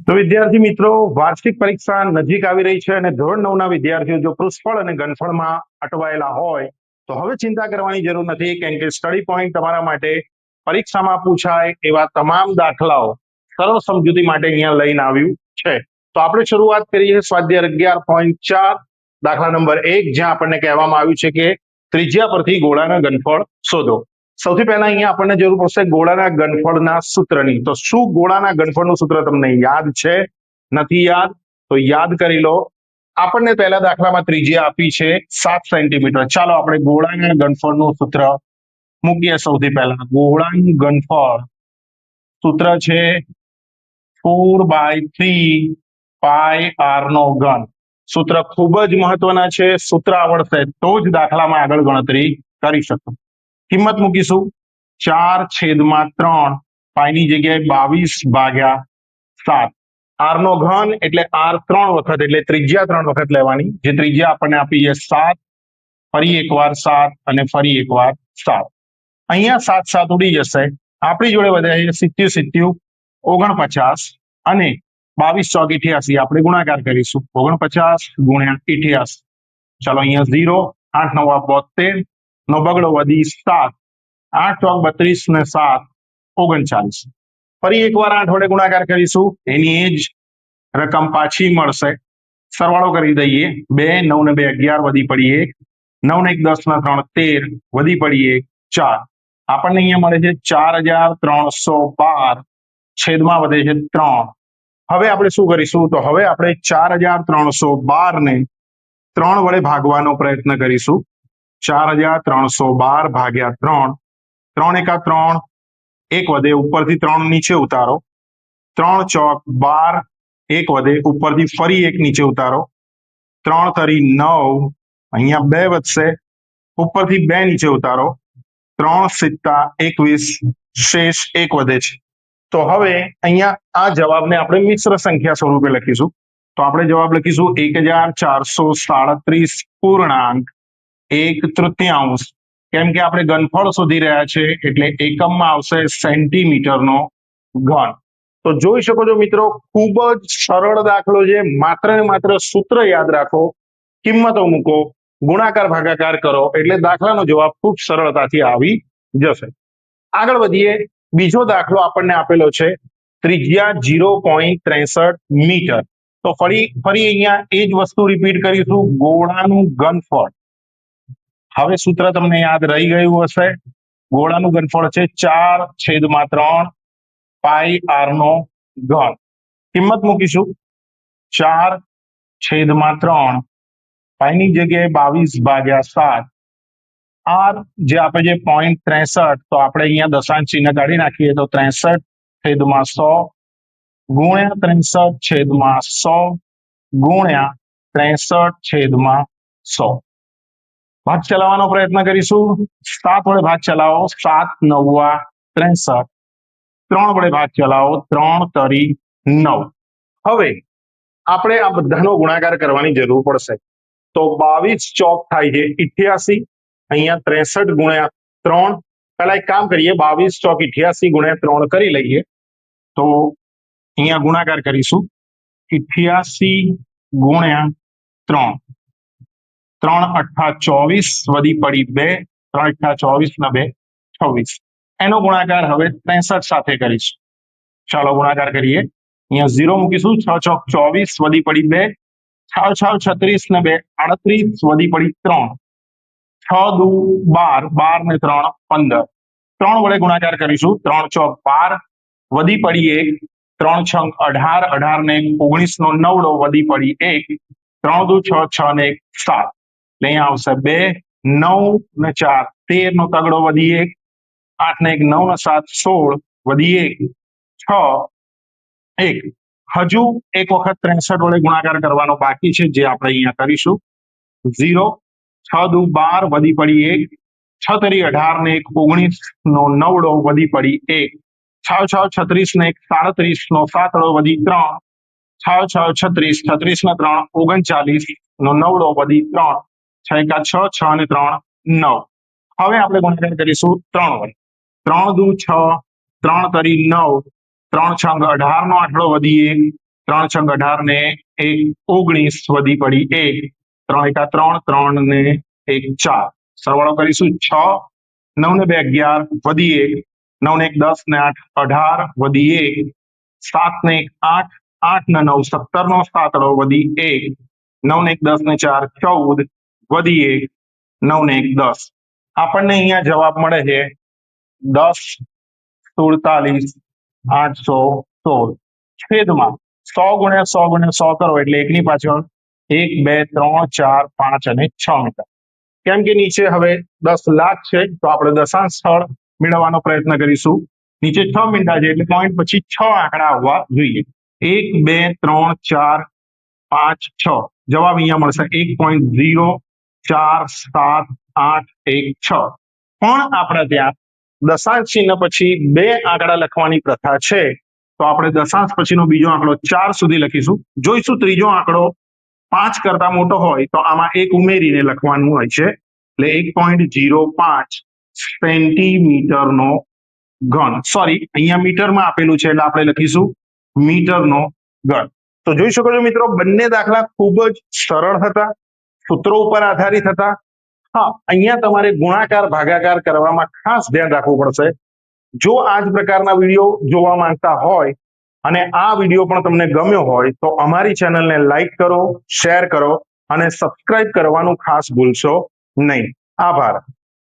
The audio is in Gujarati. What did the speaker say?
તો વિદ્યાર્થી મિત્રો, વાર્ષિક પરીક્ષા નજીક આવી રહી છે અને ધોરણ 9 ના વિદ્યાર્થીઓ જો પૃષ્ઠફળ અને ઘનફળમાં અટવાયેલા હોય તો હવે ચિંતા કરવાની જરૂર નથી, કેમ કે સ્ટડી પોઈન્ટ તમારા માટે પરીક્ષામાં પૂછાય એવા તમામ દાખલાઓ સરળ સમજૂતી માટે અહીંયા લઈને આવ્યું છે. તો આપણે શરૂઆત કરીએ સ્વાધ્યાય 11.4 દાખલા નંબર 1, જ્યાં આપણને કહેવામાં આવ્યું છે કે ત્રિજ્યા પરથી ગોળાના ઘનફળ શોધો. સૌથી પહેલા અહીંયા આપણને જરૂર પડશે ગોળાના ઘનફળના સૂત્રની. તો શું ગોળાના ઘનફળનું સૂત્ર તમને યાદ છે? નથી યાદ? તો યાદ કરી લો. આપણને પહેલા દાખલામાં ત્રિજ્યા આપી છે 7 સેન્ટીમીટર. ચાલો આપણે ગોળાના ઘનફળનું સૂત્ર મૂકીએ. સૌથી પહેલા ગોળાનું ઘનફળ સૂત્ર છે 4/3 પાઈ r નો ઘન. સૂત્ર ખૂબ જ મહત્વના છે. સૂત્ર આવડશે તો જ દાખલામાં આગળ ગણતરી કરી શકો. કિંમત મૂકીશું 4/3 પાઈની જગ્યાએ 22/7. r નો ઘન એટલે r 3 વખત, એટલે ત્રિજ્યા 3 વખત લેવાની. જે ત્રિજ્યા આપણને આપી છે 7, ફરી એકવાર 7 અને ફરી એકવાર 7. અહીંયા 7 7 ઉડી જશે. આપણી જોડે વધ્યા છે 77 49 અને 22 ચોક 88. આપણે ગુણાકાર કરીશું 49 ગુણ્યા 88. ચાલો અહીંયા 0, 8 9 72 નો બગડો વધી 7, 8 ચોક 32 ને 7 39. ફરી એકવાર 8 વડે ગુણાકાર કરીશું, એની એ જ રકમ પાછી મળશે. સરવાળો કરી દઈએ. 2 9 ને 2 11 વધી પડી 1, 9 ને 1 10 ને 3 13 વધી પડી 1 4. આપણને અહીંયા મળે છે 4312 છેદમાં વધે છે 3. હવે આપણે શું કરીશું? તો હવે આપણે 4312 ને 3 વડે ભાગવાનો પ્રયત્ન કરીશું. 4312 ભાગ્યા 3, 3 એકા 3, 1 વધે, ઉપરથી 3 નીચે ઉતારો. 3 ચોક 12, 1 વધે, ઉપરથી ફરી 1 નીચે ઉતારો. 3 તરી 9, અહીંયા 2 વધશે, ઉપરથી 2 નીચે ઉતારો. 3 સિત્તા 21, શેષ 1 વધે છે. તો હવે અહીંયા આ જવાબને આપણે મિશ્ર સંખ્યા સ્વરૂપે લખીશું. તો આપણે જવાબ લખીશું 1437 પૂર્ણાંક 1/3. કેમ કે આપણે ઘનફળ શોધી રહ્યા છે એટલે એકમમાં આવશે સેન્ટીમીટરનો ઘન. તો જોઈ શકો છો મિત્રો, ખૂબ જ સરળ દાખલો છે. માત્ર ને માત્ર સૂત્ર યાદ રાખો, કિંમતો મૂકો, ગુણાકાર ભાગાકાર કરો એટલે દાખલાનો જવાબ ખૂબ સરળતાથી આવી જશે. આગળ વધીએ. બીજો દાખલો આપણને આપેલો છે ત્રિજ્યા 0.63 મીટર. તો ફરી અહીંયા એ જ વસ્તુ રિપીટ કરીશું, ગોળાનું ઘનફળ. હવે સૂત્ર તમને યાદ રહી ગયું હશે. ગોળાનું ઘનફળ છે 4/3 પાઈ r નો ઘન. કિંમત મૂકીશું 4/3 પાઈની જગ્યાએ 22/7. r જે આપણે જે 0.63, તો આપણે અહીંયા દશાંશ ચિહ્ન કાઢી નાખીએ તો 63/100 ગુણ્યા 63/100 ગુણ્યા 63/100. ભાગ ચલાવવાનો પ્રયત્ન કરીશું. 7 વડે ભાગ ચલાવો, 7 9 63. 3 વડે ભાગ ચલાવો, 3 તરી 9. હવે આપણે આ બધાનો ગુણાકાર કરવાની જરૂર પડશે. તો 22 ચોક થાય છે 88. અહીંયા 63 ગુણ્યા 3. પહેલા એક કામ કરીએ, 22 ચોક 88 ગુણ્યા 3 કરી લઈએ. તો અહીંયા ગુણાકાર કરીશું 88 ગુણ્યા 3. 3 8 24 વધી પડી 2, 3 8 24 ને 2 26. એનો ગુણાકાર હવે 63 સાથે કરીશું. ચાલો ગુણાકાર કરીએ. અહીંયા 0 મૂકીશું. 6 ચોક 24 વધી પડી 2, 6 6 36 ને 2 38 વધી પડી 3, 6 દુ 12, 12 ને 3 15. 3 વડે ગુણાકાર કરીશું. 3 ચોક 12 વધી પડી 1, 3 છંગ 18, 18 ને 19 નો 9 વધી પડી 1, 3 દુ 6, 6 ને 1 7. અહીંયા આવશે 2, 9 ને 4 13 નો તગડો વધી 1, 8 ને 1 9 ને 7 16 વધી 1 6 1. હજુ એક વખત 63 વડે ગુણાકાર કરવાનો બાકી છે, જે આપણે અહીંયા કરીશું. 0, 6 દુ 12 વધી પડી 1, 6 તરી 18 ને 1 19 નો 9 વધી પડી 1, 6 6 36 ને 1 37 નો 7 વધી 3, 6 6 36 36 ને 3 39 નો 9 વધી 3, 6 એકા 6 6 ને 3 9. હવે આપણે ગુણાકાર કરીશું 3 વડે. 3 દુ 6, 3 તરી 9, 3 છંગ 18 નો 8 વધી 1, 3 છંગ 18 ને 1 19 વધી પડી 1 3 એકા 3 3 ને 1 4 સરવાળો કરીશું 6 9 ને 2 11 વધી 1 9 ને 1 10 ને 8 18 વધી 1 7 ને 1 8 8 ને 9 17 નો સાતડો વધી 1 9 ને 1 10 ને 4 14 વધી 1 9 ને 1 10 આપણને અહીંયા જવાબ મળે છે 10 47 816 છેદમાં 100 ગુણ્યા 100 ગુણ્યા 100 કરો એટલે એકની પાછળ 1 2 3 4 5 અને 6 મીટર કેમ કે નીચે હવે 10 લાખ છે તો આપણે દશાંશ સ્થળ મેળવવાનો પ્રયત્ન કરીશું નીચે 6 મીંડા છે એટલે પોઈન્ટ પછી 6 આંકડા આવવા જોઈએ 1 2 3 4 5 6 જવાબ અહીંયા મળશે 1.0 4 7 8 1 6 પણ આપણે ત્યાં દશાંશ ચિહ્ન પછી બે આંકડા લખવાની પ્રથા છે તો આપણે દશાંશ પછીનો બીજો આંકડો 4 સુધી લખીશું જોઈશું ત્રીજો આંકડો 5 કરતા મોટો હોય તો આમાં એક ઉમેરીને લખવાનું હોય છે એટલે 1.05 સેન્ટીમીટરનો ઘન સોરી અહીંયા મીટરમાં આપેલું છે એટલે આપણે લખીશું મીટરનો ઘન તો જોઈ શકો છો મિત્રો બંને દાખલા ખૂબ જ સરળ હતા સૂત્રો ઉપર આધારિત હતા હા અહીંયા તમારે ગુણાકાર ભાગાકાર કરવામાં ખાસ ધ્યાન રાખવું પડશે જો આ જ પ્રકારના વિડીયો જોવા માંગતા હોય અને આ વિડીયો પણ તમને ગમ્યો હોય તો અમારી ચેનલને લાઈક કરો શેર કરો અને સબસ્ક્રાઇબ કરવાનું ખાસ ભૂલશો નહીં આભાર